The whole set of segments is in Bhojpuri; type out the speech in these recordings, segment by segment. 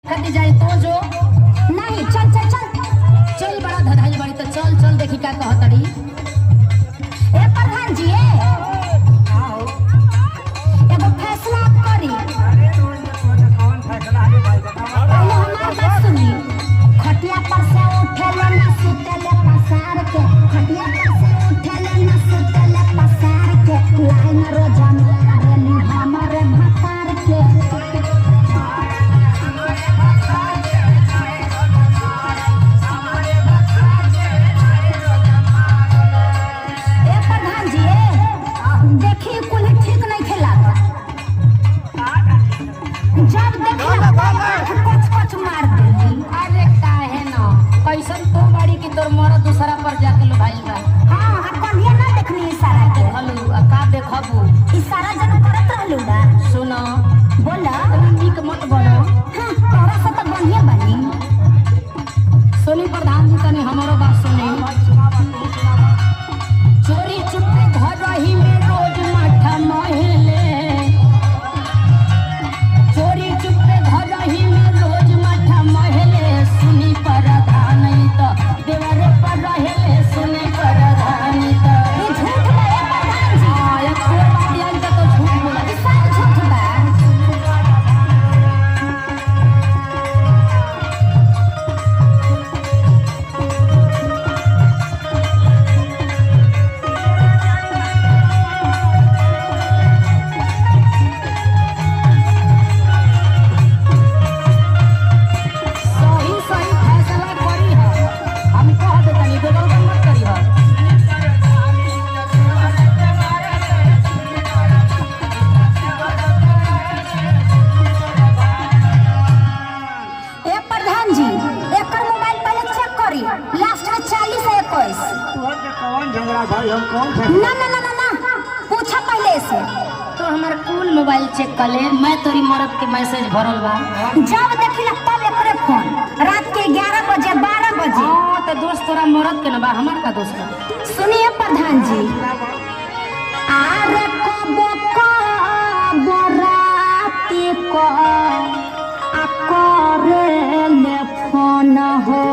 कटी जाए तो जो नहीं चल चल चल चल बड़ा धधाई बड़ी तो चल चल देखी का कहतड़ी। ए प्रधान जी एगो फैसला करी। कौन फैसला है भाई बताओ। पहले हमार बात सुनी। खटिया पर से उठेले ना सुतेले पसार के, खटिया पर से उठेले ना सुतेले पसार के, लाइन रोजा मारेली हमारे भतार के। देखी कुल ठीक नहीं खेला जब देखी कुछ कुछ मार देली। अरे काहे न कैसन तो बड़ी की तोर मोर दूसरा पर जाके लो भाई बा। हां कहिया ना देखनी इशारा के हलू का देखबू इशारा जब करत रहलू बा। सुनो बोला तुम नीक मत बोलो। हां तोरा से तो बढ़िया बनी। सुनी प्रधान जी तने हमरो बात सुनी। चोरी चुपे घर रही में रोज माठा महले, चोरी चुपे घर रही में रोज माठा महले, सुनी प्रधान तो देवरे पर रहले, सुनी प्रधान तो ये झूठ बा ये प्रधान जी। हां ये कोई बात नहीं तो झूठ बोला ई सब झूठ बा। भाई हम कौन ना ना ना ना ना पूछा पहले से तो हमार कुल मोबाइल चेक कर ले। मैं तोरी मरद के मैसेज भरल बा जब देखिला तब एकरे फोन रात के 11 बजे 12 बजे। हां तो दोस्त तोरा मरद के ना बा हमार का दोस्त बा। सुनिए प्रधान जी आरे कबो कबो राती को आ करे ले फोन हो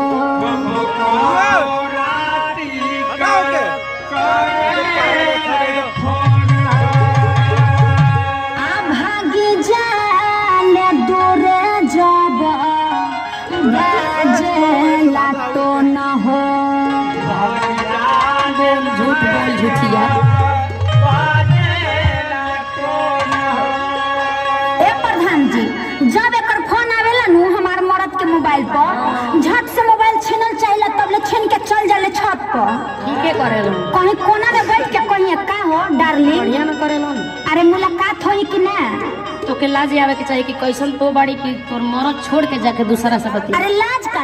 तो न हो झूठ बोल झूठिया। ए प्रधान जी जब एकर फोन आवेला नु हमार मरद के मोबाइल पर झट से मोबाइल छीनल चाहिए तब ले छीन के चल जाले छत पर। ठीके करेलो कहीं कोना में बैठ के कहीं का हो डार्लिंग बढ़िया न करेलो। अरे मुलाकात होई कि ना तो के लाज आवे के चाहिए कि कैसन तो बाड़ी की तोर मरद छोड़ के जाके दूसरा से बती। अरे लाज का